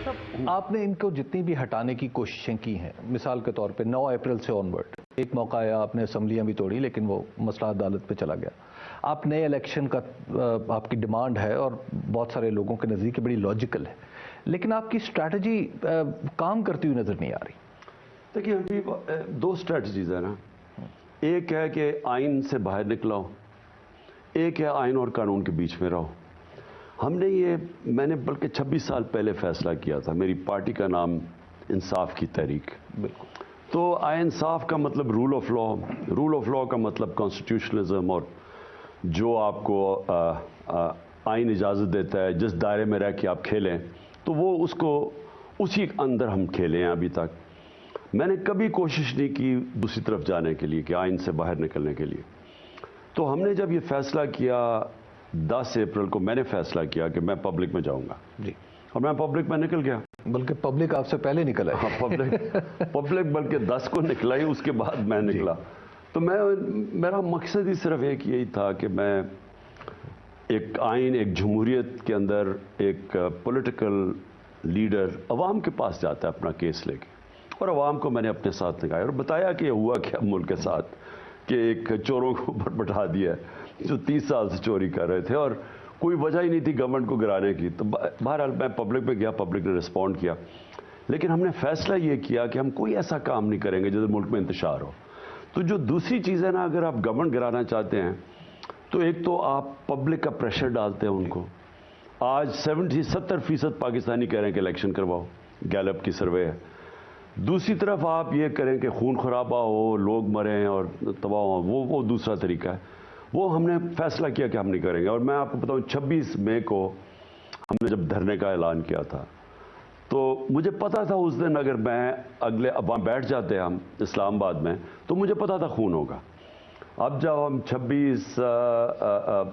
آپ نے ان کو جتنی بھی ہٹانے کی کوششیں کی ہیں، مثال کے طور پہ 9 اپریل سے آنورڈ ایک موقع آیا، آپ نے اسمبلیاں بھی توڑی لیکن وہ مسئلہ عدالت پہ چلا گیا. آپ نئے الیکشن کا آپ کی ڈیمانڈ ہے اور بہت سارے لوگوں کے نزدیک بڑی لاجیکل ہے، لیکن آپ کی اسٹریٹجی کام کرتی ہوئی نظر نہیں آ رہی. دیکھیے حبیب، 2 اسٹریٹجیز ہیں نا. ایک ہے کہ آئین سے باہر نکلاؤ، ایک ہے آئین اور قانون کے بیچ میں رہو. میں نے بلکہ 26 سال پہلے فیصلہ کیا تھا. میری پارٹی کا نام انصاف کی تحریک. بالکل. تو انصاف کا مطلب rule of law, rule of law کا مطلب کانسٹیٹیوشنلزم، اور جو آپ کو آئین اجازت دیتا ہے جس دائرے میں رہ کے آپ کھیلیں تو وہ اسی اندر ہم کھیلے ہیں ابھی تک. میں نے کبھی کوشش نہیں کی دوسری طرف جانے کے لیے کہ آئین سے باہر نکلنے کے لیے. تو ہم نے جب یہ فیصلہ کیا 10 اپریل کو، میں نے فیصلہ کیا کہ میں پبلک میں جاؤں گا جی، اور میں پبلک میں نکل گیا. بلکہ پبلک آپ سے پہلے نکلا ہے. ہاں، پبلک بلکہ 10 کو نکلا ہی، اس کے بعد میں نکلا. تو میرا مقصد ہی صرف ایک یہی تھا کہ میں ایک آئین، ایک جمہوریت کے اندر ایک پولیٹیکل لیڈر عوام کے پاس جاتا ہے اپنا کیس لے کے، اور عوام کو میں نے اپنے ساتھ لگایا اور بتایا کہ ہوا کیا ملک کے ساتھ، کہ ایک چوروں کو اوپر بٹھا دیا ہے جو 30 سال سے چوری کر رہے تھے اور کوئی وجہ ہی نہیں تھی گورنمنٹ کو گرانے کی. تو بہرحال میں پبلک میں گیا، پبلک نے رسپونڈ کیا، لیکن ہم نے فیصلہ یہ کیا کہ ہم کوئی ایسا کام نہیں کریں گے جس ملک میں انتشار ہو. تو جو دوسری چیز ہے نا، اگر آپ گورنمنٹ گرانا چاہتے ہیں تو ایک تو آپ پبلک کا پریشر ڈالتے ہیں ان کو. آج 70% پاکستانی کہہ رہے ہیں کہ الیکشن کرواؤ، گیلپ کی سروے ہے. دوسری طرف آپ یہ کریں کہ خون خرابہ ہو، لوگ مریں اور تباہ ہوں، وہ دوسرا طریقہ ہے. وہ ہم نے فیصلہ کیا کہ ہم نہیں کریں گے. اور میں آپ کو بتاؤں 26 مئی کو ہم نے جب دھرنے کا اعلان کیا تھا تو مجھے پتا تھا اس دن اگر میں وہاں بیٹھ جاتے ہم اسلام آباد میں تو مجھے پتا تھا خون ہوگا. اب جب ہم 26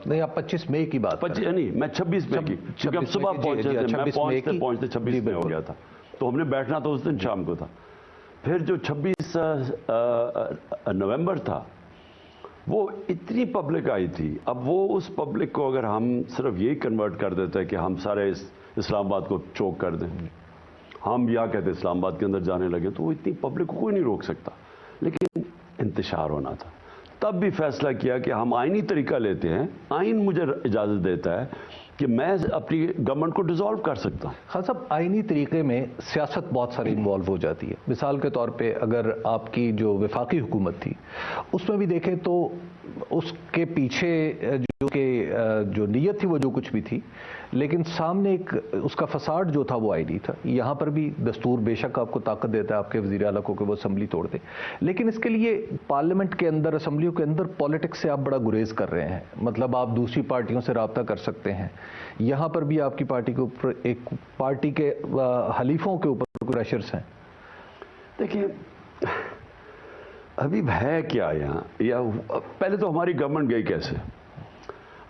نہیں، آپ 25 مئی کی بات نہیں، میں 26 مئی کی، کیونکہ ہم صبح پہنچے تھے، میں پہنچتے 26 مئی ہو گیا تھا. تو ہم نے بیٹھنا تو اس دن شام کو تھا. پھر جو 26 نومبر تھا وہ اتنی پبلک آئی تھی. اب وہ اس پبلک کو اگر ہم صرف یہی کنورٹ کر دیتے کہ ہم سارے اسلام آباد کو چوک کر دیں، ہم یا کہتے اسلام آباد کے اندر جانے لگے، تو وہ اتنی پبلک کو کوئی نہیں روک سکتا. لیکن انتشار ہونا تھا. تب بھی فیصلہ کیا کہ ہم آئینی طریقہ لیتے ہیں. آئین مجھے اجازت دیتا ہے کہ میں اپنی گورنمنٹ کو ڈیزالو کر سکتا ہوں. خان صاحب، آئینی طریقے میں سیاست بہت ساری انوالو ہو جاتی ہے. مثال کے طور پہ اگر آپ کی جو وفاقی حکومت تھی اس میں بھی دیکھیں تو اس کے پیچھے جو نیت تھی وہ جو کچھ بھی تھی، لیکن سامنے ایک اس کا فساڈ جو تھا وہ آئینی تھا. یہاں پر بھی دستور بے شک آپ کو طاقت دیتا ہے آپ کے وزیر اعلیٰ کو کہ وہ اسمبلی توڑ دے، لیکن اس کے لیے پارلیمنٹ کے اندر، اسمبلیوں کے اندر پالیٹکس سے آپ بڑا گریز کر رہے ہیں. مطلب آپ دوسری پارٹیوں سے رابطہ کر سکتے ہیں. یہاں پر بھی آپ کی پارٹی کے اوپر ایک پارٹی کے حلیفوں کے اوپر پریشرز ہیں. دیکھیے حبیب، ہے کیا یہاں؟ پہلے تو ہماری گورنمنٹ گئی کیسے؟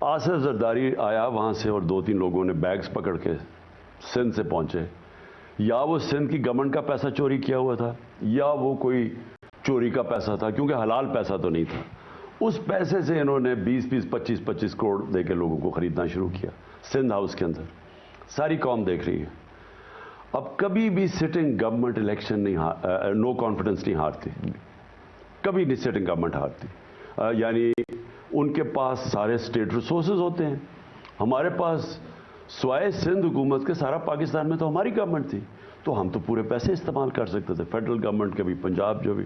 آصف زرداری آیا وہاں سے اور 2-3 لوگوں نے بیگز پکڑ کے سندھ سے پہنچے. یا وہ سندھ کی گورنمنٹ کا پیسہ چوری کیا ہوا تھا یا وہ کوئی چوری کا پیسہ تھا، کیونکہ حلال پیسہ تو نہیں تھا. اس پیسے سے انہوں نے 20-25 کروڑ دے کے لوگوں کو خریدنا شروع کیا سندھ ہاؤس کے اندر. ساری قوم دیکھ رہی ہے. اب کبھی بھی سٹنگ گورنمنٹ الیکشن نہیں، نو کانفیڈنس نہیں ہارتی، کبھی نہیں سٹنگ گورنمنٹ ہارتی. یعنی ان کے پاس سارے اسٹیٹ ریسورسز ہوتے ہیں. ہمارے پاس سوائے سندھ حکومت کے سارا پاکستان میں تو ہماری گورنمنٹ تھی، تو ہم تو پورے پیسے استعمال کر سکتے تھے، فیڈرل گورنمنٹ کے بھی، پنجاب جو بھی.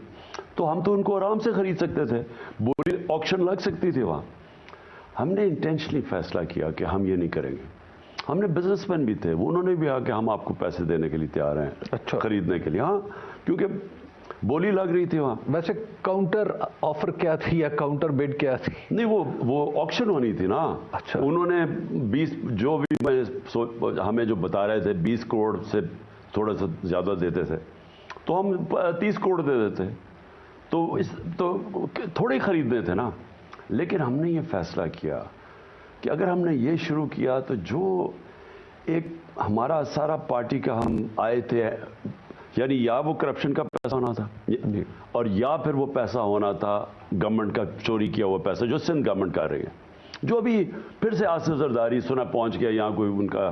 تو ہم تو ان کو آرام سے خرید سکتے تھے، بولی آکشن لگ سکتی تھی وہاں. ہم نے انٹینشنلی فیصلہ کیا کہ ہم یہ نہیں کریں گے. ہم نے بزنس مین بھی تھے، انہوں نے بھی کہا کہ ہم آپ کو پیسے دینے کے لیے تیار ہیں. اچھا، خریدنے کے لیے. ہاں، کیونکہ بولی لگ رہی تھی وہاں. ویسے کاؤنٹر آفر کیا تھی یا کاؤنٹر بڈ کیا تھی؟ نہیں، وہ آکشن ہونی تھی نا. اچھا. انہوں نے 20 جو بھی ہمیں جو بتا رہے تھے 20 کروڑ سے تھوڑا سا زیادہ دیتے تھے، تو ہم 30 کروڑ دے دیتے. تو تھوڑے خریدنے تھے نا. لیکن ہم نے یہ فیصلہ کیا کہ اگر ہم نے یہ شروع کیا تو جو ایک ہمارا سارا پارٹی کا ہم آئے تھے، یعنی یا وہ کرپشن کا پیسہ ہونا تھا اور یا پھر وہ پیسہ ہونا تھا گورنمنٹ کا چوری کیا ہوا پیسہ جو سندھ گورنمنٹ کر رہی ہے. جو ابھی پھر سے آصف زرداری سنا پہنچ گیا یہاں کوئی ان کا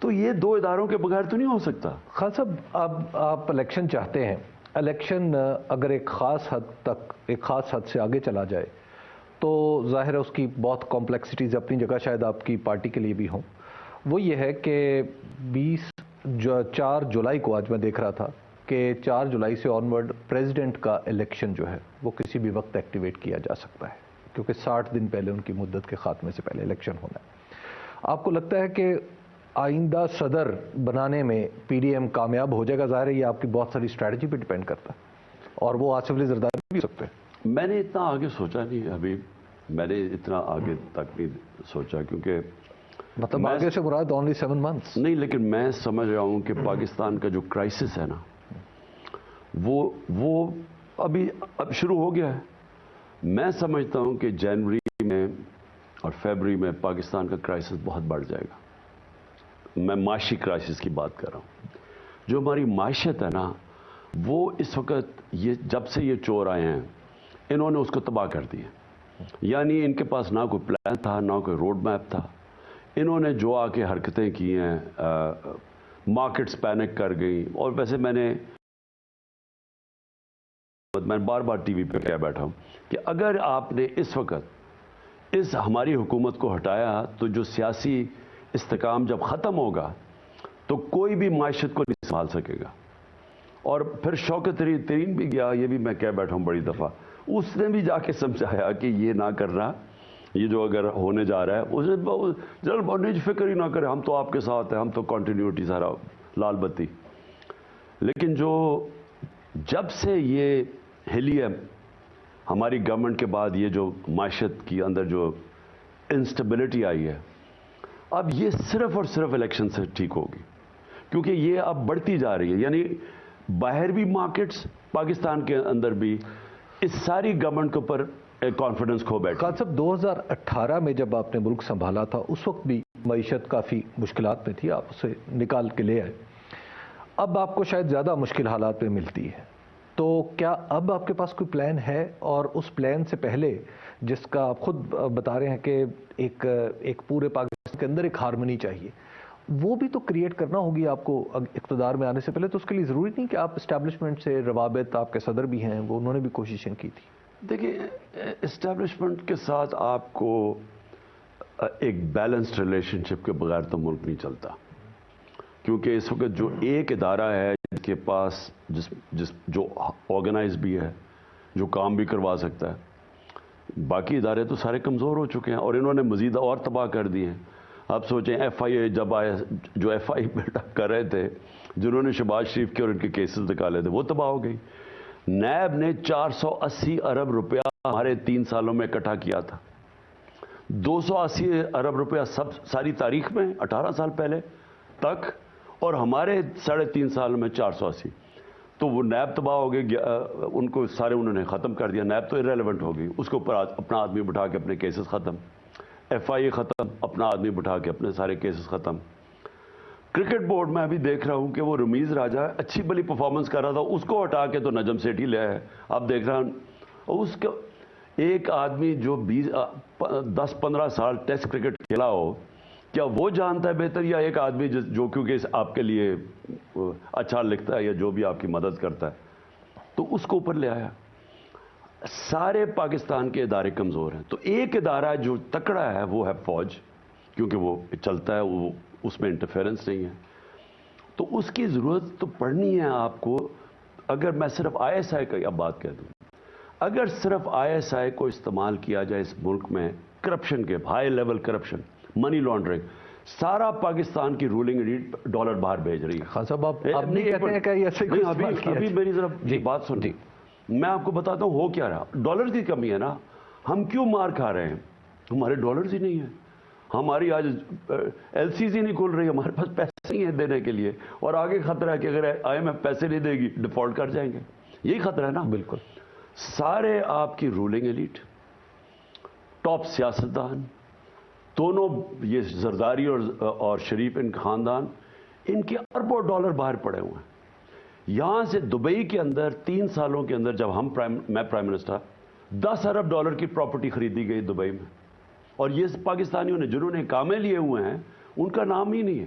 تو یہ دو اداروں کے بغیر تو نہیں ہو سکتا. خان صاحب اب آپ الیکشن چاہتے ہیں, الیکشن اگر ایک خاص حد سے آگے چلا جائے تو ظاہر ہے اس کی بہت کمپلیکسٹیز اپنی جگہ شاید آپ کی پارٹی کے لیے بھی ہوں. وہ یہ ہے کہ 4 جولائی کو آج میں دیکھ رہا تھا کہ 4 جولائی سے آنورڈ پریزیڈنٹ کا الیکشن جو ہے وہ کسی بھی وقت ایکٹیویٹ کیا جا سکتا ہے, کیونکہ 60 دن پہلے ان کی مدت کے خاتمے سے پہلے الیکشن ہونا ہے. آپ کو لگتا ہے کہ آئندہ صدر بنانے میں پی ڈی ایم کامیاب ہو جائے گا؟ ظاہر ہے یہ آپ کی بہت ساری اسٹریٹجی پہ ڈیپینڈ کرتا ہے, اور وہ آصف علی زرداری بھی ہو سکتے ہیں. میں نے اتنا آگے سوچا نہیں ابھی, میں نے اتنا آگے تک نہیں سوچا, کیونکہ مطلب آگے سے مراد اونلی 7 months نہیں, لیکن میں سمجھ رہا ہوں کہ پاکستان کا جو کرائسس ہے نا وہ اب شروع ہو گیا ہے. میں سمجھتا ہوں کہ جنوری میں اور فیبruary میں پاکستان کا کرائسس بہت بڑھ جائے گا. میں معاشی کرائسس کی بات کر رہا ہوں. جو ہماری معیشت ہے نا وہ اس وقت جب سے یہ چور آئے ہیں انہوں نے اس کو تباہ کر دیا. یعنی ان کے پاس نہ کوئی پلان تھا, نہ کوئی روڈ میپ تھا. انہوں نے جو آ کے حرکتیں کی ہیں, مارکیٹس پینک کر گئیں. اور ویسے میں نے بار بار ٹی وی پہ کہہ بیٹھا ہوں کہ اگر آپ نے اس وقت اس ہماری حکومت کو ہٹایا تو جو سیاسی استحکام جب ختم ہوگا تو کوئی بھی معیشت کو نہیں سنبھال سکے گا. اور پھر شوکت ترین بھی گیا, یہ بھی میں کہہ بیٹھا ہوں بڑی دفعہ, اس نے بھی جا کے سمجھایا کہ یہ نہ کرنا, یہ جو اگر ہونے جا رہا ہے اسے جنرل بانڈیج فکر ہی نہ کرے, ہم تو آپ کے ساتھ ہیں, ہم تو کنٹینیوٹی سارا لال بتی. لیکن جب سے یہ ہلی ہے ہماری گورنمنٹ کے بعد, یہ جو معیشت کی اندر جو انسٹیبلٹی آئی ہے, اب یہ صرف اور صرف الیکشن سے ٹھیک ہوگی, کیونکہ یہ اب بڑھتی جا رہی ہے. یعنی باہر بھی مارکیٹس, پاکستان کے اندر بھی اس ساری گورنمنٹ کے اوپر کانفیڈنس کھو بیٹھے. خان صاحب 2018 میں جب آپ نے ملک سنبھالا تھا اس وقت بھی معیشت کافی مشکلات میں تھی, آپ اسے نکال کے لے آئے. اب آپ کو شاید زیادہ مشکل حالات میں ملتی ہے, تو کیا اب آپ کے پاس کوئی پلان ہے؟ اور اس پلان سے پہلے جس کا آپ خود بتا رہے ہیں کہ ایک پورے پاکستان کے اندر ایک ہارمنی چاہیے, وہ بھی تو کریٹ کرنا ہوگی آپ کو اقتدار میں آنے سے پہلے. تو اس کے لیے ضروری نہیں کہ آپ اسٹیبلشمنٹ سے روابط, آپ کے صدر بھی ہیں وہ, انہوں نے بھی کوششیں کی تھی. دیکھیں اسٹیبلشمنٹ کے ساتھ آپ کو ایک بیلنسڈ ریلیشن شپ کے بغیر تو ملک نہیں چلتا, کیونکہ اس وقت جو ایک ادارہ ہے جس کے پاس جو آرگنائز بھی ہے, جو کام بھی کروا سکتا ہے, باقی ادارے تو سارے کمزور ہو چکے ہیں اور انہوں نے مزید اور تباہ کر دیے ہیں. آپ سوچیں ایف آئی اے جب آئے, جو ایف آئی بلڈ اپ کر رہے تھے, جنہوں نے شہباز شریف کے اور ان کے کیسز نکالے تھے, وہ تباہ ہو گئی. نیب نے 480 ارب روپیہ ہمارے 3 سالوں میں اکٹھا کیا تھا. 280 ارب روپیہ ساری تاریخ میں 18 سال پہلے تک, اور ہمارے 3.5 سال میں 480. تو وہ نیب تباہ ہو گئی, ان کو سارے انہوں نے ختم کر دیا. نیب تو ارریلیونٹ ہو گئی, اس کے اوپر اپنا آدمی بٹھا کے اپنے کیسز ختم. ایف آئی اے ختم, اپنا آدمی بٹھا کے اپنے سارے کیسز ختم. کرکٹ بورڈ میں ابھی دیکھ رہا ہوں کہ وہ رمیز راجہ اچھی بلی پرفارمنس کر رہا تھا, اس کو ہٹا کے تو نجم سیٹھی لے آئے. اب دیکھ رہا ہوں اس کا ایک آدمی جو 10-15 سال ٹیسٹ کرکٹ کھیلا ہو, کیا وہ جانتا ہے بہتر, یا ایک آدمی جو کیونکہ آپ کے لیے اچھا لکھتا ہے یا جو بھی آپ کی مدد کرتا ہے, تو اس کو اوپر لے آیا. سارے پاکستان کے ادارے کمزور ہیں, تو ایک ادارہ جو تکڑا ہے وہ ہے فوج, کیونکہ وہ چلتا ہے, وہ اس میں انٹرفیرنس نہیں ہے. تو اس کی ضرورت تو پڑنی ہے آپ کو. اگر میں صرف آئی ایس آئی کا بات کہہ دوں, اگر صرف آئی ایس آئی کو استعمال کیا جائے اس ملک میں کرپشن کے, high level corruption, money laundering, سارا پاکستان کی رولنگ ایلیٹ ڈالر باہر بھیج رہی ہے. خان صاحب آپ نہیں کہتے ہیں کہ یہ ایسے ہی ابھی میری ذرا بات سن, میں آپ کو بتاتا ہوں ہو کیا رہا. ڈالر کی کمی ہے نا, ہم کیوں مار کھا رہے ہیں, ہمارے ڈالرز ہی نہیں ہیں. ہماری آج ایل سیز ہی نہیں کھل رہی, ہمارے پاس پیسے نہیں ہیں دینے کے لیے, اور آگے خطرہ ہے کہ اگر آئی ایم ایف پیسے نہیں دے گی ڈیفالٹ کر جائیں گے. یہی خطرہ ہے نا. بالکل. سارے آپ کی رولنگ ایلیٹ, ٹاپ سیاستدان دونوں, یہ زرداری اور شریف ان خاندان, ان کے اربوں ڈالر باہر پڑے ہوئے ہیں. یہاں سے دبئی کے اندر 3 سالوں کے اندر جب میں پرائم منسٹر, 10 ارب ڈالر کی پراپرٹی خریدی گئی دبئی میں. اور یہ پاکستانیوں نے جنہوں نے کامے لیے ہوئے ہیں ان کا نام ہی نہیں ہے.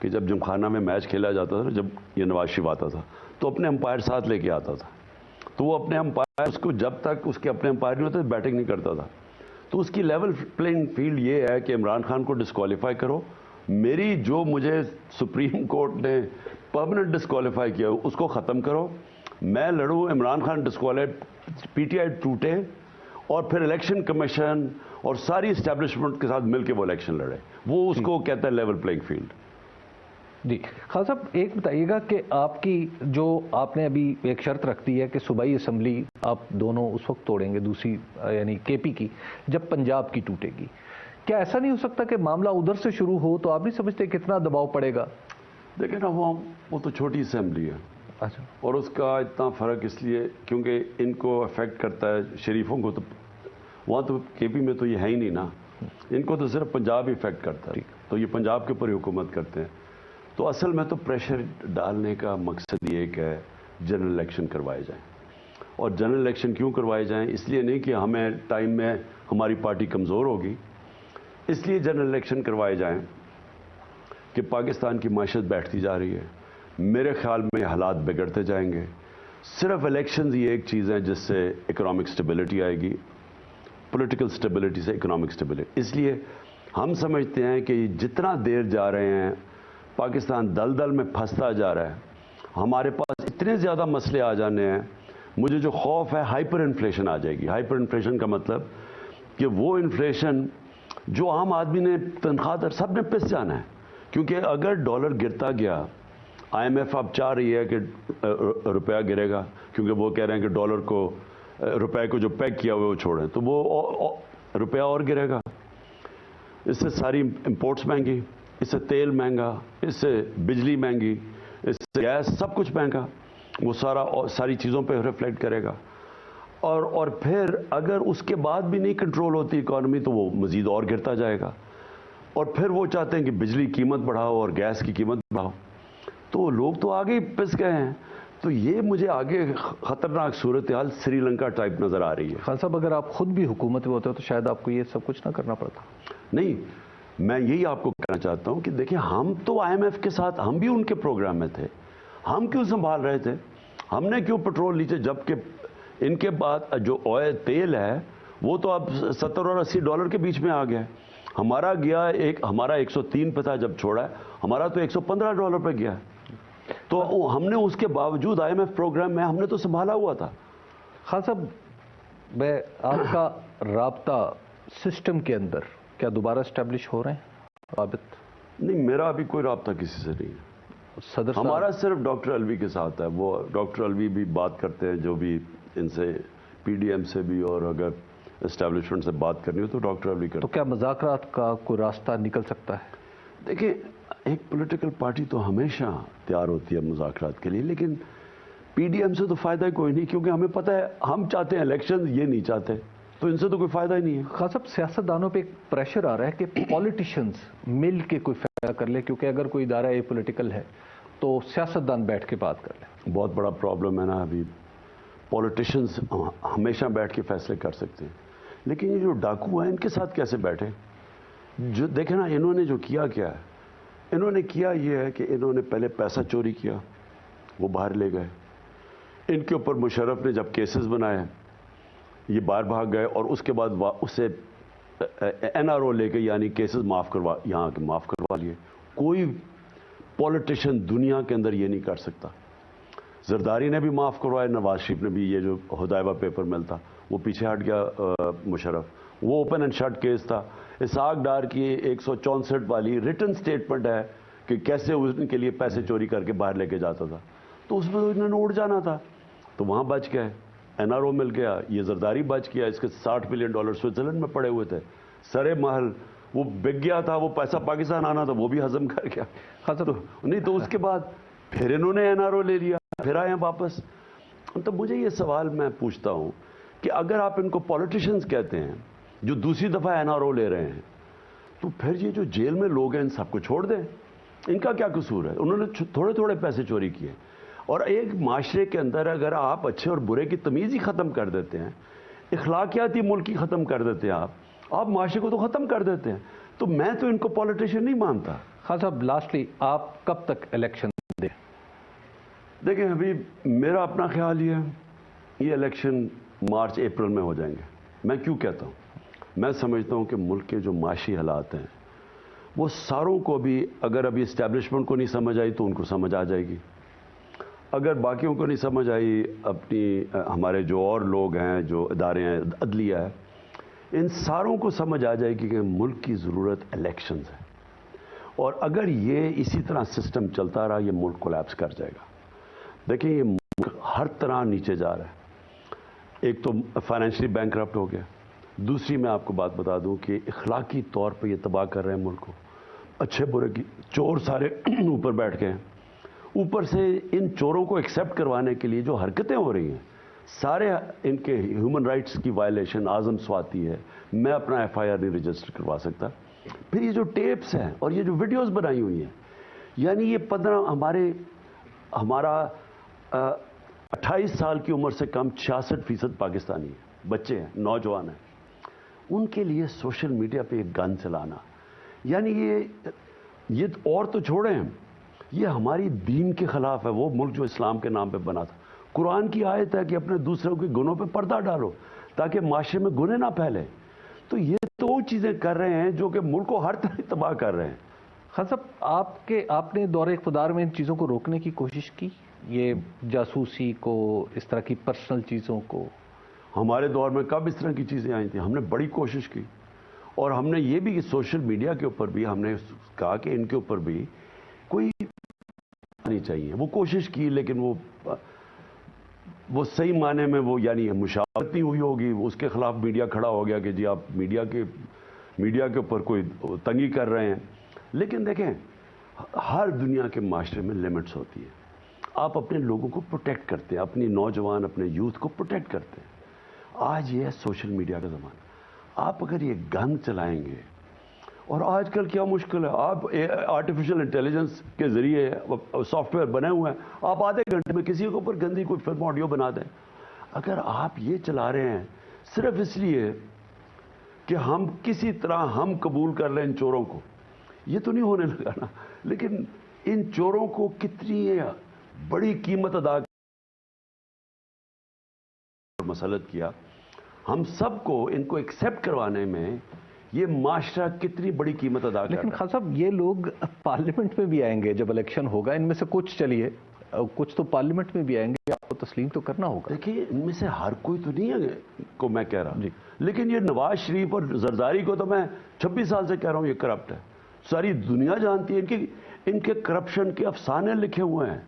کہ جب جمخانہ میں میچ کھیلا جاتا تھا، جب یہ نواز شریف آتا تھا تو اپنے امپائر ساتھ لے کے آتا تھا، تو وہ اپنے امپائر اس کو جب تک اس کے اپنے امپائر نہیں ہوتے بیٹنگ نہیں کرتا تھا. تو اس کی لیول پلینگ فیلڈ یہ ہے کہ عمران خان کو ڈسکوالیفائی کرو. میری جو مجھے سپریم کورٹ نے پرماننٹ ڈسکوالیفائی کیا اس کو ختم کرو. میں لڑوں، Imran Khan disqualify, P T I ٹوٹے اور پھر الیکشن کمیشن اور ساری اسٹیبلشمنٹ کے ساتھ مل کے وہ الیکشن لڑے. وہ اس کو کہتا ہے لیول پلینگ فیلڈ. جی خان صاحب، ایک بتائیے گا کہ آپ کی جو آپ نے ابھی ایک شرط رکھ دی ہے کہ صوبائی اسمبلی آپ دونوں اس وقت توڑیں گے، دوسری یعنی کے پی کی، جب پنجاب کی ٹوٹے گی. کیا ایسا نہیں ہو سکتا کہ معاملہ ادھر سے شروع ہو تو آپ نہیں سمجھتے کتنا دباؤ پڑے گا؟ دیکھیں نا، وہ تو چھوٹی اسمبلی ہے. اچھا. اور اس کا اتنا فرق اس لیے کیونکہ ان کو افیکٹ کرتا ہے شریفوں کو، تو وہاں تو کے پی میں تو یہ ہے ہی نہیں نا. ان کو تو صرف پنجاب ہی افیکٹ کرتا ہے، تو یہ پنجاب کے اوپر ہی حکومت کرتے ہیں. تو اصل میں تو پریشر ڈالنے کا مقصد یہ ایک ہے جنرل الیکشن کروائے جائیں. اور جنرل الیکشن کیوں کروائے جائیں؟ اس لیے نہیں کہ ہمیں ٹائم میں ہماری پارٹی کمزور ہوگی، اس لیے جنرل الیکشن کروائے جائیں کہ پاکستان کی معیشت بیٹھتی جا رہی ہے. میرے خیال میں حالات بگڑتے جائیں گے. صرف الیکشنز یہ ایک چیز ہے جس سے اکنامک سٹیبلٹی آئے گی، پولیٹیکل سٹیبلٹی سے اکنامک سٹیبلٹی. اس لیے ہم سمجھتے ہیں کہ جتنا دیر جا رہے ہیں پاکستان دلدل میں پھنستا جا رہا ہے. ہمارے پاس اتنے زیادہ مسئلے آ جانے ہیں. مجھے جو خوف ہے ہائپر انفلیشن آ جائے گی. ہائپر انفلیشن کا مطلب کہ وہ انفلیشن جو عام آدمی نے تنخواہ در سب نے پس جانا ہے. کیونکہ اگر ڈالر گرتا گیا، آئی ایم ایف اب چاہ رہی ہے کہ روپیہ گرے گا، کیونکہ وہ کہہ رہے ہیں کہ ڈالر کو، روپے کو جو پیک کیا ہوا وہ چھوڑیں، تو وہ روپیہ اور گرے گا. اس سے ساری امپورٹس مہنگی، اس سے تیل مہنگا، اس سے بجلی مہنگی، اس سے گیس، سب کچھ مہنگا. وہ ساری چیزوں پہ ریفلیکٹ کرے گا. اور پھر اگر اس کے بعد بھی نہیں کنٹرول ہوتی اکانومی تو وہ مزید اور گرتا جائے گا. اور پھر وہ چاہتے ہیں کہ بجلی قیمت بڑھاؤ اور گیس کی قیمت بڑھاؤ. تو لوگ تو آگے ہی پس گئے ہیں. تو یہ مجھے آگے خطرناک صورتحال سری لنکا ٹائپ نظر آ رہی ہے. خان صاحب، اگر آپ خود بھی حکومت میں ہوتے تو شاید آپ کو یہ سب کچھ نہ کرنا پڑتا. نہیں، میں یہی آپ کو کہنا چاہتا ہوں کہ دیکھیں، ہم تو آئی ایم ایف کے ساتھ، ہم بھی ان کے پروگرام میں تھے. ہم کیوں سنبھال رہے تھے؟ ہم نے کیوں پٹرول لیجیے؟ جبکہ ان کے بعد جو آئل تیل ہے وہ تو اب $70 اور $80 کے بیچ میں آ گیا ہے. ہمارا گیا ہمارا 103 پہ تھا جب چھوڑا ہے، ہمارا تو $115 پہ گیا ہے. تو ہم نے اس کے باوجود آئی ایم ایف پروگرام میں ہم نے تو سنبھالا ہوا تھا. خان صاحب، میں آپ کا رابطہ سسٹم کے اندر کیا دوبارہ اسٹیبلش ہو رہے ہیں رابط؟ نہیں، میرا ابھی کوئی رابطہ کسی سے نہیں ہے. صدر صاحب ہمارا صرف ڈاکٹر الوی کے ساتھ ہے. وہ ڈاکٹر الوی بھی بات کرتے ہیں، جو بھی ان سے پی ڈی ایم سے بھی، اور اگر اسٹیبلشمنٹ سے بات کرنی ہو تو ڈاکٹر الوی کرتے ہیں. تو کیا مذاکرات کا کوئی راستہ نکل سکتا ہے؟ دیکھیں، ایک پولیٹیکل پارٹی تو ہمیشہ تیار ہوتی ہے مذاکرات کے لیے، لیکن پی ڈی ایم سے تو فائدہ کوئی نہیں، کیونکہ ہمیں پتہ ہے ہم چاہتے ہیں الیکشن، یہ نہیں چاہتے، تو ان سے تو کوئی فائدہ ہی نہیں ہے. خان صاحب، سیاستدانوں پہ ایک پریشر آ رہا ہے کہ پولیٹیشنز مل کے کوئی فیصلہ کر لے، کیونکہ اگر کوئی ادارہ یہ پولیٹیکل ہے تو سیاستدان بیٹھ کے بات کر لیں. بہت بڑا پرابلم ہے نا. ابھی پولیٹیشنز ہمیشہ بیٹھ کے فیصلے کر سکتے ہیں، لیکن یہ جو ڈاکو ہیں ان کے ساتھ کیسے بیٹھے؟ جو دیکھیں نا، انہوں نے جو کیا ہے، انہوں نے کیا یہ ہے کہ انہوں نے پہلے پیسہ چوری کیا، وہ باہر لے گئے. ان کے اوپر مشرف نے جب کیسز بنائے یہ باہر بھاگ گئے، اور اس کے بعد اسے این آر او لے کے، یعنی کیسز یہاں کے معاف کروا لیے. کوئی پولیٹیشین دنیا کے اندر یہ نہیں کر سکتا. زرداری نے بھی معاف کروائے، نواز شریف نے بھی. یہ جو ہدایبہ پیپر مل تھا وہ پیچھے ہٹ گیا مشرف، وہ اوپن اینڈ شٹ کیس تھا. اسحاق ڈار کی 164 والی ریٹن سٹیٹمنٹ ہے کہ کیسے ان کے لیے پیسے چوری کر کے باہر لے کے جاتا تھا. تو اس میں تو انہوں نے اڑ جانا تھا، تو وہاں بچ گئے. این آر او مل گیا، یہ زرداری بچ گیا. اس کے $60 ملین سوئٹزرلینڈ میں پڑے ہوئے تھے. سرے محل وہ بک گیا تھا، وہ پیسہ پاکستان آنا تھا، وہ بھی ہضم کر گیا. نہیں تو اس کے بعد پھر انہوں نے این آر او لے لیا، پھر آئے ہیں واپس. تو مجھے یہ سوال میں پوچھتا ہوں کہ اگر آپ ان کو پولیٹیشنز کہتے ہیں جو دوسری دفعہ این آر او لے رہے ہیں، تو پھر یہ جو جیل میں لوگ ہیں ان سب کو چھوڑ دیں. ان کا کیا قصور ہے؟ انہوں نے تھوڑے تھوڑے پیسے چوری کیے. اور ایک معاشرے کے اندر اگر آپ اچھے اور برے کی تمیز ہی ختم کر دیتے ہیں، اخلاقیاتی ملک ہی ختم کر دیتے ہیں، آپ معاشرے کو تو ختم کر دیتے ہیں. تو میں تو ان کو پولیٹیشین نہیں مانتا. خان صاحب لاسٹلی آپ کب تک الیکشن دیں؟ دیکھیں ابھی میرا اپنا خیال یہ الیکشن مارچ اپریل میں ہو جائیں گے. میں کیوں کہتا ہوں؟ میں سمجھتا ہوں کہ ملک کے جو معاشی حالات ہیں وہ ساروں کو بھی، اگر ابھی اسٹیبلشمنٹ کو نہیں سمجھ آئی تو ان کو سمجھ آ جائے گی. اگر باقیوں کو نہیں سمجھ آئی، اپنی ہمارے جو اور لوگ ہیں، جو ادارے ہیں، عدلیہ ہے، ان ساروں کو سمجھ آ جائے گی کہ ملک کی ضرورت الیکشنز ہے. اور اگر یہ اسی طرح سسٹم چلتا رہا، یہ ملک کولیپس کر جائے گا. دیکھیں یہ ملک ہر طرح نیچے جا رہا ہے. ایک تو فائنینشلی بینک کرپٹ ہو گیا، دوسری میں آپ کو بات بتا دوں کہ اخلاقی طور پہ یہ تباہ کر رہے ہیں ملک کو. اچھے برے کی چور سارے اوپر بیٹھ کے ہیں. اوپر سے ان چوروں کو ایکسیپٹ کروانے کے لیے جو حرکتیں ہو رہی ہیں، سارے ان کے ہیومن رائٹس کی وائلیشن. اعظم سواتی ہے، میں اپنا ایف آئی آر نہیں رجسٹر کروا سکتا. پھر یہ جو ٹیپس ہیں اور یہ جو ویڈیوز بنائی ہوئی ہیں، یعنی یہ 15 ہمارا 28 سال کی عمر سے کم 66% پاکستانی ہیں، بچے ہیں، نوجوان ہیں. ان کے لیے سوشل میڈیا پہ ایک گن چلانا، یعنی یہ اور تو چھوڑیں، یہ ہماری دین کے خلاف ہے. وہ ملک جو اسلام کے نام پہ بنا تھا، قرآن کی آیت ہے کہ اپنے دوسروں کے گناہوں پہ پردہ ڈالو تاکہ معاشرے میں گناہ نہ پھیلے. تو یہ تو وہ چیزیں کر رہے ہیں جو کہ ملک کو ہر طرح تباہ کر رہے ہیں. خان صاحب آپ نے دور اقتدار میں ان چیزوں کو روکنے کی کوشش کی، یہ جاسوسی کو، اس طرح کی پرسنل چیزوں کو؟ ہمارے دور میں کب اس طرح کی چیزیں آئی تھیں؟ ہم نے بڑی کوشش کی. اور ہم نے یہ بھی کہ سوشل میڈیا کے اوپر بھی ہم نے کہا کہ ان کے اوپر بھی کوئی نہیں چاہیے. وہ کوشش کی، لیکن وہ صحیح معنی میں وہ یعنی مشاورت نہیں ہوئی ہوگی. اس کے خلاف میڈیا کھڑا ہو گیا کہ جی آپ میڈیا کے اوپر کوئی تنگی کر رہے ہیں. لیکن دیکھیں ہر دنیا کے معاشرے میں لمٹس ہوتی ہیں. آپ اپنے لوگوں کو پروٹیکٹ کرتے ہیں، اپنی نوجوان اپنے یوتھ کو پروٹیکٹ کرتے ہیں. آج یہ ہے سوشل میڈیا کا زمانہ. آپ اگر یہ گن چلائیں گے، اور آج کل کیا مشکل ہے، آپ آرٹیفیشل انٹیلیجنس کے ذریعے سافٹ ویئر بنے ہوئے ہیں، آپ آدھے گھنٹے میں کسی کے اوپر گندی کوئی فلم آڈیو بنا دیں. اگر آپ یہ چلا رہے ہیں صرف اس لیے کہ ہم کسی طرح ہم قبول کر لیں ان چوروں کو، یہ تو نہیں ہونے لگا نا. لیکن ان چوروں کو کتنی بڑی قیمت ادا مسلط کیا. ہم سب کو ان کو ایکسیپٹ کروانے میں یہ معاشرہ کتنی بڑی قیمت ادا کر رہا ہے. لیکن خان صاحب یہ لوگ پارلیمنٹ میں بھی آئیں گے جب الیکشن ہوگا. ان میں سے کچھ چلیے کچھ تو پارلیمنٹ میں بھی آئیں گے، آپ کو تسلیم تو کرنا ہوگا. دیکھیے ان میں سے ہر کوئی تو نہیں ہے کو میں کہہ رہا جی. لیکن یہ نواز شریف اور زرداری کو تو میں 26 سال سے کہہ رہا ہوں یہ کرپٹ ہے. ساری دنیا جانتی ہے ان کے کرپشن کے افسانے لکھے ہوئے ہیں.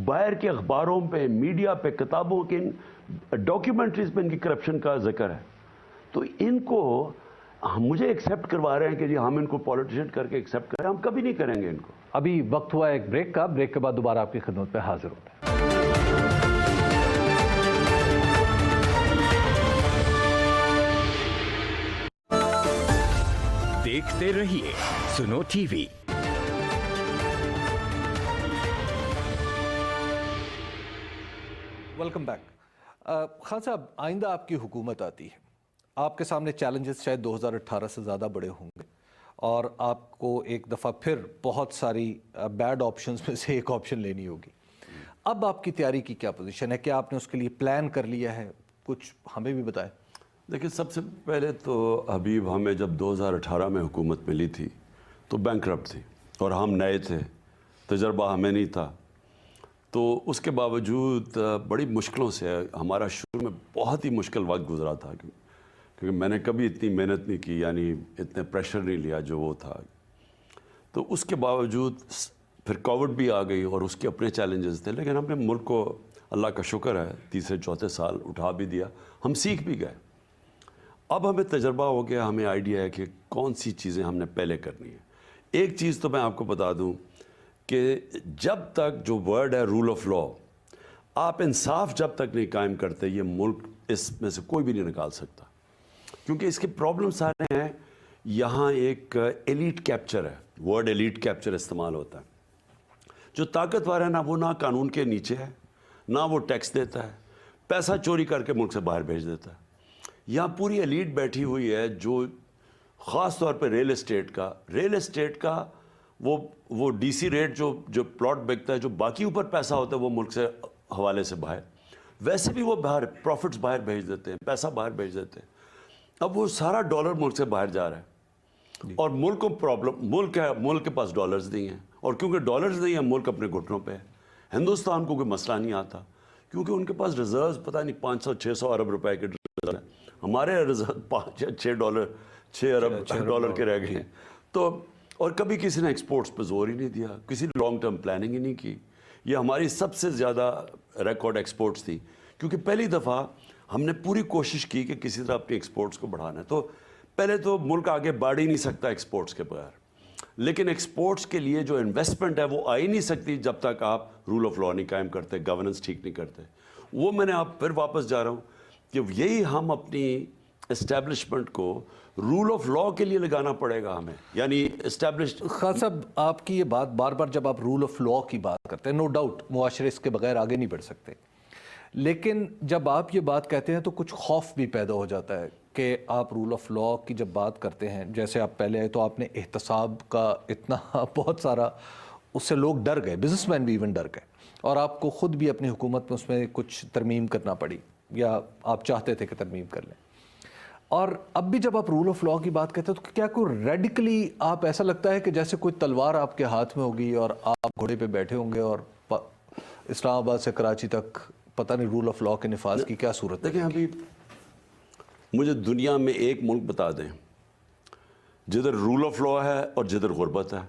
باہر کے اخباروں پہ، میڈیا پہ، کتابوں کے ڈاکیومنٹریز پہ ان کی کرپشن کا ذکر ہے. تو ان کو مجھے ایکسیپٹ کروا رہے ہیں کہ جی ہم ان کو پولیٹیشین کر کے ایکسیپٹ کریں. ہم کبھی نہیں کریں گے ان کو. ابھی وقت ہوا ہے ایک بریک کا. بریک کے بعد دوبارہ آپ کی خدمت پہ حاضر ہوتے ہیں. دیکھتے رہیے سنو T V. Welcome back. Khan صاحب آئندہ آپ کی حکومت آتی ہے، آپ کے سامنے چیلنجز شاید 2018 سے زیادہ بڑے ہوں گے، اور آپ کو ایک دفعہ پھر بہت ساری بیڈ آپشنز میں سے ایک آپشن لینی ہوگی. اب آپ کی تیاری کی کیا پوزیشن ہے؟ کیا آپ نے اس کے لیے پلان کر لیا ہے؟ کچھ ہمیں بھی بتائیں. دیکھیں سب سے پہلے تو حبیب، ہمیں جب 2018 میں حکومت ملی تھی تو بینکرپٹ تھی اور ہم نئے تھے، تجربہ ہمیں نہیں تھا. تو اس کے باوجود بڑی مشکلوں سے ہمارا شروع میں بہت ہی مشکل وقت گزرا تھا، کیونکہ میں نے کبھی اتنی محنت نہیں کی، یعنی اتنے پریشر نہیں لیا جو وہ تھا. تو اس کے باوجود پھر کووڈ بھی آ گئی اور اس کے اپنے چیلنجز تھے. لیکن ہم نے ملک کو اللہ کا شکر ہے تیسرے چوتھے سال اٹھا بھی دیا، ہم سیکھ بھی گئے. اب ہمیں تجربہ ہو گیا، ہمیں آئیڈیا ہے کہ کون سی چیزیں ہم نے پہلے کرنی ہے. ایک چیز تو میں آپ کو بتا دوں کہ جب تک جو ورڈ ہے رول آف لا، آپ انصاف جب تک نہیں قائم کرتے، یہ ملک اس میں سے کوئی بھی نہیں نکال سکتا. کیونکہ اس کے پرابلم سارے ہیں. یہاں ایک ایلیٹ کیپچر ہے، ورڈ ایلیٹ کیپچر استعمال ہوتا ہے. جو طاقتور ہے نا، وہ نہ قانون کے نیچے ہے، نہ وہ ٹیکس دیتا ہے، پیسہ چوری کر کے ملک سے باہر بھیج دیتا ہے. یہاں پوری ایلیٹ بیٹھی ہوئی ہے جو خاص طور پہ ریل اسٹیٹ کا وہ ڈی سی ریٹ جو پلاٹ بکتا ہے, جو باقی اوپر پیسہ ہوتا ہے وہ ملک سے حوالے سے باہر, ویسے بھی وہ باہر پروفٹس باہر بھیج دیتے ہیں, پیسہ باہر بھیج دیتے ہیں. اب وہ سارا ڈالر ملک سے باہر جا رہا ہے اور ملک کو پرابلم, ملک کے پاس ڈالرز نہیں ہیں, اور کیونکہ ڈالرز نہیں ہیں ملک اپنے گھٹنوں پہ ہے. ہندوستان کو کوئی مسئلہ نہیں آتا کیونکہ ان کے پاس ریزروز پتہ نہیں 500-600 ارب روپے کے ریزرو ہیں. ہمارے ریزرو 6 ارب ڈالر کے رہ گئے ہیں. تو اور کبھی کسی نے ایکسپورٹس پہ زور ہی نہیں دیا, کسی نے لانگ ٹرم پلاننگ ہی نہیں کی. یہ ہماری سب سے زیادہ ریکارڈ ایکسپورٹس تھی کیونکہ پہلی دفعہ ہم نے پوری کوشش کی کہ کسی طرح اپنی ایکسپورٹس کو بڑھانا ہے. تو پہلے تو ملک آگے بڑھ ہی نہیں سکتا ایکسپورٹس کے بغیر, لیکن ایکسپورٹس کے لیے جو انویسٹمنٹ ہے وہ آ ہی نہیں سکتی جب تک آپ رول آف لا نہیں قائم کرتے, گورننس ٹھیک نہیں کرتے. وہ میں نے آپ پھر واپس جا رہا ہوں کہ یہی ہم اپنی اسٹیبلشمنٹ کو رول آف لا کے لیے لگانا پڑے گا ہمیں, یعنی اسٹیبلش. خان صاحب آپ کی یہ بات بار بار جب آپ رول آف لا کی بات کرتے ہیں, نو ڈاؤٹ معاشرے اس کے بغیر آگے نہیں بڑھ سکتے, لیکن جب آپ یہ بات کہتے ہیں تو کچھ خوف بھی پیدا ہو جاتا ہے کہ آپ رول آف لا کی جب بات کرتے ہیں, جیسے آپ پہلے آئے تو آپ نے احتساب کا اتنا بہت سارا, اس سے لوگ ڈر گئے, بزنس مین بھی ایون ڈر گئے, اور آپ کو خود بھی اپنی حکومت میں اس میں کچھ ترمیم کرنا پڑی یا آپ چاہتے تھے کہ ترمیم کر لیں. اور اب بھی جب آپ رول آف لا کی بات کرتے ہیں تو کیا کوئی ریڈیکلی آپ ایسا لگتا ہے کہ جیسے کوئی تلوار آپ کے ہاتھ میں ہوگی اور آپ گھوڑے پہ بیٹھے ہوں گے اور اسلام آباد سے کراچی تک پتہ نہیں رول آف لا کے نفاذ کی کیا صورت ہے؟ دیکھیں ابھی مجھے دنیا میں ایک ملک بتا دیں جدھر رول آف لا ہے اور جدھر غربت ہے,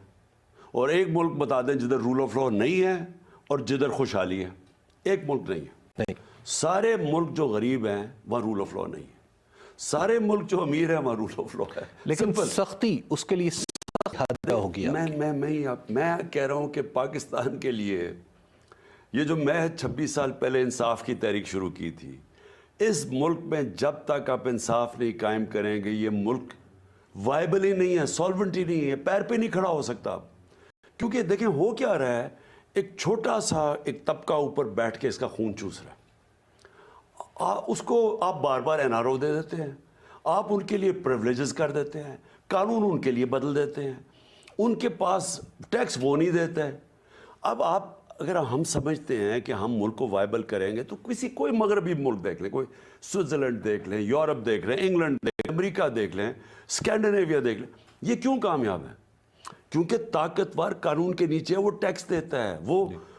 اور ایک ملک بتا دیں جدھر رول آف لا نہیں ہے اور جدھر خوشحالی ہے. ایک ملک نہیں ہے. سارے ملک جو غریب ہیں وہاں رول آف لا نہیں ہے, سارے ملک جو امیر ہیں وہاں رول آف لا ہے. لیکن سختی اس کے لیے سخت حد ہوگی. میں کہہ رہا ہوں کہ پاکستان کے لیے یہ جو میں 26 سال پہلے انصاف کی تحریک شروع کی تھی, اس ملک میں جب تک آپ انصاف نہیں قائم کریں گے یہ ملک وائبل ہی نہیں ہے, سالونٹ ہی نہیں ہے, پیر پہ نہیں کھڑا ہو سکتا. کیونکہ دیکھیں ہو کیا رہا ہے, ایک چھوٹا سا ایک طبقہ اوپر بیٹھ کے اس کا خون چوس رہا ہے. اس کو آپ بار بار این آر او دے دیتے ہیں, آپ ان کے لیے پریولیجز کر دیتے ہیں, قانون ان کے لیے بدل دیتے ہیں, ان کے پاس ٹیکس وہ نہیں دیتے ہیں. اب آپ اگر ہم سمجھتے ہیں کہ ہم ملک کو وائبل کریں گے تو کوئی مغربی ملک دیکھ لیں, کوئی سوئٹزرلینڈ دیکھ لیں, یورپ دیکھ لیں, انگلینڈ دیکھ لیں, امریکہ دیکھ لیں, اسکینڈینیویا دیکھ لیں, یہ کیوں کامیاب ہے؟ کیونکہ طاقتور قانون کے نیچے وہ ٹیکس دیتا ہے,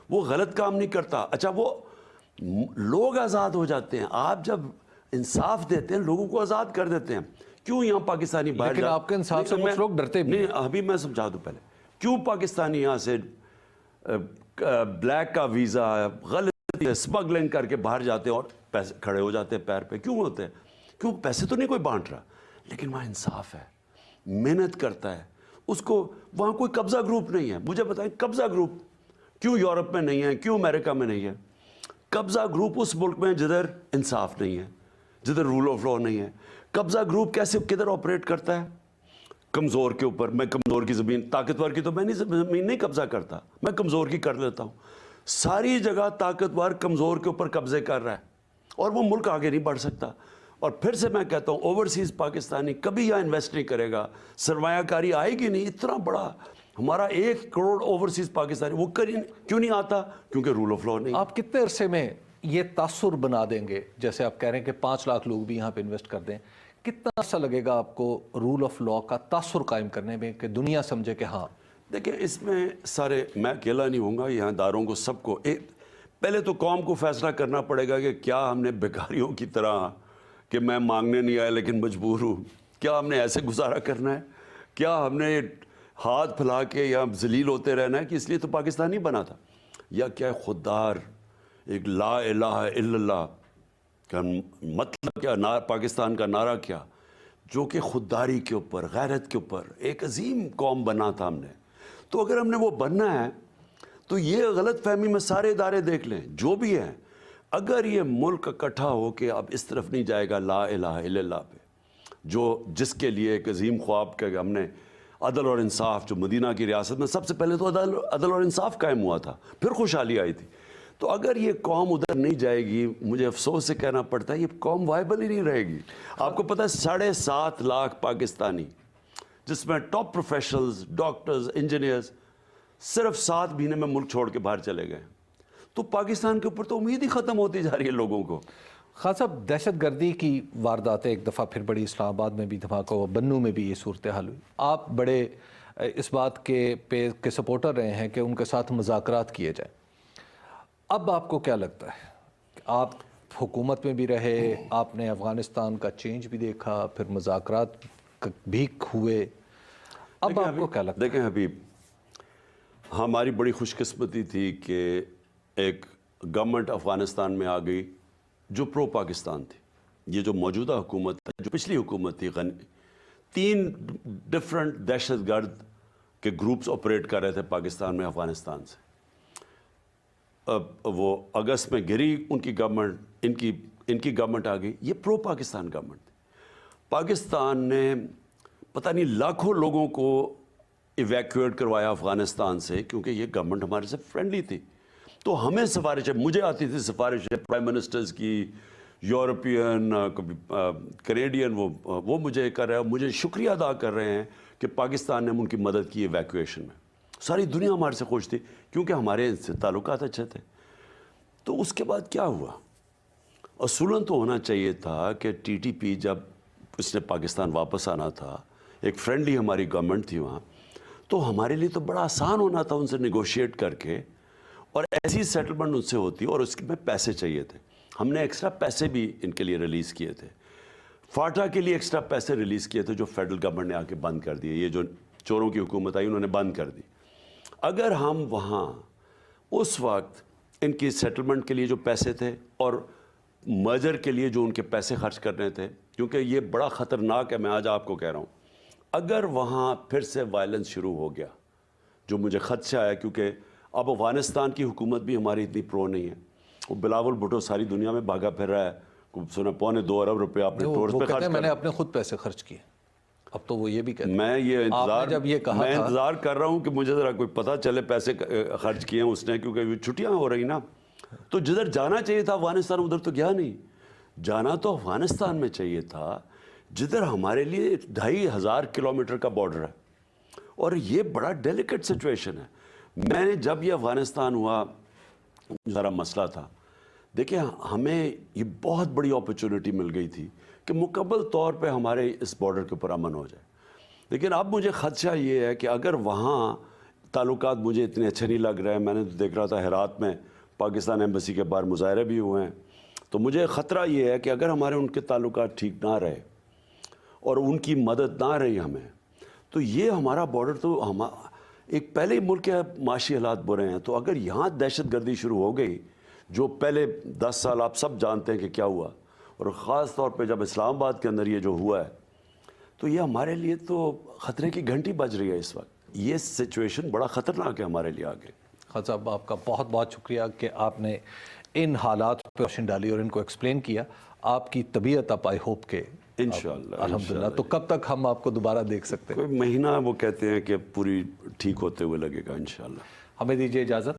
وہ غلط کام نہیں کرتا. اچھا وہ لوگ آزاد ہو جاتے ہیں, آپ جب انصاف دیتے ہیں لوگوں کو آزاد کر دیتے ہیں. کیوں یہاں پاکستانی باہر لیکن آپ کے انصاف سے کچھ لوگ ڈرتے بھی نہیں, ابھی میں سمجھا دوں پہلے کیوں پاکستانی یہاں سے بلیک کا ویزا غلط اسمگلنگ کر کے باہر جاتے ہیں اور پیسے کھڑے ہو جاتے ہیں پیر پہ. کیوں ہوتے ہیں؟ کیوں پیسے تو نہیں کوئی بانٹ رہا, لیکن وہاں انصاف ہے, محنت کرتا ہے, اس کو وہاں کوئی قبضہ گروپ نہیں ہے. مجھے بتائیں قبضہ گروپ کیوں یورپ میں نہیں ہے, کیوں امریکہ میں نہیں ہے؟ قبضہ گروپ اس ملک میں جدھر انصاف نہیں ہے, جدھر رول آف لا نہیں ہے. قبضہ گروپ کیسے کدھر آپریٹ کرتا ہے؟ کمزور کے اوپر. میں کمزور کی زمین, طاقتور کی تو میں زمین نہیں قبضہ کرتا, میں کمزور کی کر لیتا ہوں. ساری جگہ طاقتور کمزور کے اوپر قبضے کر رہا ہے اور وہ ملک آگے نہیں بڑھ سکتا. اور پھر سے میں کہتا ہوں اوورسیز پاکستانی کبھی یہاں انویسٹ نہیں کرے گا, سرمایہ کاری آئے گی نہیں. اتنا بڑا ہمارا 1 کروڑ اوورسیز پاکستانی, وہ کیوں نہیں آتا؟ کیونکہ رول آف لا نہیں. آپ کتنے عرصے میں یہ تاثر بنا دیں گے, جیسے آپ کہہ رہے ہیں کہ 5 لاکھ لوگ بھی یہاں پہ انویسٹ کر دیں, کتنا عرصہ لگے گا آپ کو رول آف لا کا تاثر قائم کرنے میں کہ دنیا سمجھے کہ ہاں؟ دیکھیں اس میں سارے, میں اکیلا نہیں ہوں گا, یہاں داروں کو سب کو پہلے تو قوم کو فیصلہ کرنا پڑے گا کہ کیا ہم نے بیکاریوں کی طرح کہ میں مانگنے نہیں آیا لیکن مجبور ہوں, کیا ہم نے ایسے گزارا کرنا ہے؟ کیا ہم نے ہاتھ پھیلا کے یا ذلیل ہوتے رہنا ہے کہ اس لیے تو پاکستان ہی بنا تھا؟ یا کیا خوددار ایک لا الہ الا اللہ کا مطلب کیا, پاکستان کا نعرہ کیا, جو کہ خودداری کے اوپر, غیرت کے اوپر ایک عظیم قوم بنا تھا ہم نے. تو اگر ہم نے وہ بننا ہے تو یہ غلط فہمی میں سارے ادارے دیکھ لیں جو بھی ہیں, اگر یہ ملک اکٹھا ہو کے اب اس طرف نہیں جائے گا لا الہ الا اللہ پہ, جس کے لیے ایک عظیم خواب کہ ہم نے عدل اور انصاف, جو مدینہ کی ریاست میں سب سے پہلے تو عدل اور انصاف قائم ہوا تھا, پھر خوشحالی آئی تھی. تو اگر یہ قوم ادھر نہیں جائے گی, مجھے افسوس سے کہنا پڑتا ہے یہ قوم وائبل ہی نہیں رہے گی. آپ کو پتہ ہے 7.5 لاکھ پاکستانی, جس میں ٹاپ پروفیشنلز, ڈاکٹرز, انجینئرز صرف 7 مہینے میں ملک چھوڑ کے باہر چلے گئے. تو پاکستان کے اوپر تو امید ہی ختم ہوتی جا رہی ہے لوگوں کو. خان صاحب دہشت گردی کی وارداتیں ایک دفعہ پھر بڑی، اسلام آباد میں بھی دھماکہ ہوا، بنوں میں بھی یہ صورتحال ہوئی. آپ بڑے اس بات کے سپورٹر رہے ہیں کہ ان کے ساتھ مذاکرات کیے جائیں. اب آپ کو کیا لگتا ہے؟ آپ حکومت میں بھی رہے، آپ نے افغانستان کا چینج بھی دیکھا، پھر مذاکرات بھی ہوئے، اب آپ کو کیا لگتا ہے؟ دیکھیں حبیب، ہماری بڑی خوش قسمتی تھی کہ ایک گورنمنٹ افغانستان میں آ گئی جو پرو پاکستان تھی. یہ جو موجودہ حکومت ہے، جو پچھلی حکومت تھی، 3 ڈفرنٹ دہشت گرد کے گروپس آپریٹ کر رہے تھے پاکستان میں افغانستان سے. اب وہ اگست میں گری ان کی گورنمنٹ، ان کی گورنمنٹ آ گئی. یہ پرو پاکستان گورنمنٹ تھی. پاکستان نے پتہ نہیں لاکھوں لوگوں کو ایویکویٹ کروایا افغانستان سے، کیونکہ یہ گورنمنٹ ہمارے سے فرینڈلی تھی. تو ہمیں سفارشیں، مجھے آتی تھی سفارشیں پرائم منسٹرز کی، یورپین، کینیڈین، وہ مجھے کر رہے ہیں، مجھے شکریہ ادا کر رہے ہیں کہ پاکستان نے ان کی مدد کی ایویکویشن میں. ساری دنیا ہمارے سے خوش تھی کیونکہ ہمارے ان سے تعلقات اچھے تھے. تو اس کے بعد کیا ہوا؟ اصولاً تو ہونا چاہیے تھا کہ ٹی ٹی پی جب اس نے پاکستان واپس آنا تھا، ایک فرینڈلی ہماری گورنمنٹ تھی وہاں، تو ہمارے لیے تو بڑا آسان ہونا تھا ان سے نیگوشیٹ کر کے، اور ایسی سیٹلمنٹ ان سے ہوتی، اور اس میں پیسے چاہیے تھے. ہم نے ایکسٹرا پیسے بھی ان کے لیے ریلیز کیے تھے. فاٹا کے لیے ایکسٹرا پیسے ریلیز کیے تھے جو فیڈرل گورنمنٹ نے آ کے بند کر دیے. یہ جو چوروں کی حکومت آئی انہوں نے بند کر دی. اگر ہم وہاں اس وقت ان کی سیٹلمنٹ کے لیے جو پیسے تھے اور مرجر کے لیے جو ان کے پیسے خرچ کرنے تھے، کیونکہ یہ بڑا خطرناک ہے، میں آج آپ کو کہہ رہا ہوں، اگر وہاں پھر سے وائلنس شروع ہو گیا، جو مجھے خدشہ ہے، کیونکہ اب افغانستان کی حکومت بھی ہماری اتنی پرو نہیں ہے. وہ بلاول بھٹو ساری دنیا میں بھاگا پھر رہا ہے، سنا 2.25 ارب روپے آپ نے ٹورز پہ خرچ کر. میں نے اپنے خود پیسے خرچ کیے. اب تو وہ یہ بھی کہتے ہیں، میں یہ انتظار کر رہا ہوں کہ مجھے ذرا کوئی پتہ چلے پیسے خرچ کیے ہیں اس نے، کیونکہ چھٹیاں ہو رہی نا. تو جدھر جانا چاہیے تھا افغانستان، ادھر تو گیا نہیں. جانا تو افغانستان میں چاہیے تھا جدھر ہمارے لیے 2500 کلومیٹر کا بارڈر ہے، اور یہ بڑا ڈیلیکیٹ سچویشن ہے. میں نے جب یہ افغانستان ہوا، ذرا مسئلہ تھا، دیکھیں ہمیں یہ بہت بڑی اپرچونٹی مل گئی تھی کہ مکمل طور پہ ہمارے اس بارڈر کے اوپر امن ہو جائے. لیکن اب مجھے خدشہ یہ ہے کہ اگر وہاں تعلقات مجھے اتنے اچھے نہیں لگ رہے ہیں. میں نے تو دیکھ رہا تھا ہرات میں پاکستان ایمبیسی کے باہر مظاہرے بھی ہوئے ہیں. تو مجھے خطرہ یہ ہے کہ اگر ہمارے ان کے تعلقات ٹھیک نہ رہے اور ان کی مدد نہ رہی ہمیں، تو یہ ہمارا بارڈر تو ایک پہلے ہی ملک کے معاشی حالات برے ہیں. تو اگر یہاں دہشت گردی شروع ہو گئی، جو پہلے 10 سال آپ سب جانتے ہیں کہ کیا ہوا، اور خاص طور پہ جب اسلام آباد کے اندر یہ جو ہوا ہے، تو یہ ہمارے لیے تو خطرے کی گھنٹی بج رہی ہے اس وقت. یہ سچویشن بڑا خطرناک ہے ہمارے لیے آگے. خان صاحب آپ کا بہت بہت شکریہ کہ آپ نے ان حالات پہ روشنی ڈالی اور ان کو ایکسپلین کیا. آپ کی طبیعت اب آئی ہوپ کہ انشاءاللہ الحمدللہ. تو کب تک ہم آپ کو دوبارہ دیکھ سکتے ہیں؟ کوئی مہینہ وہ کہتے ہیں کہ پوری ٹھیک ہوتے ہوئے لگے گا انشاءاللہ. ہمیں دیجیے اجازت.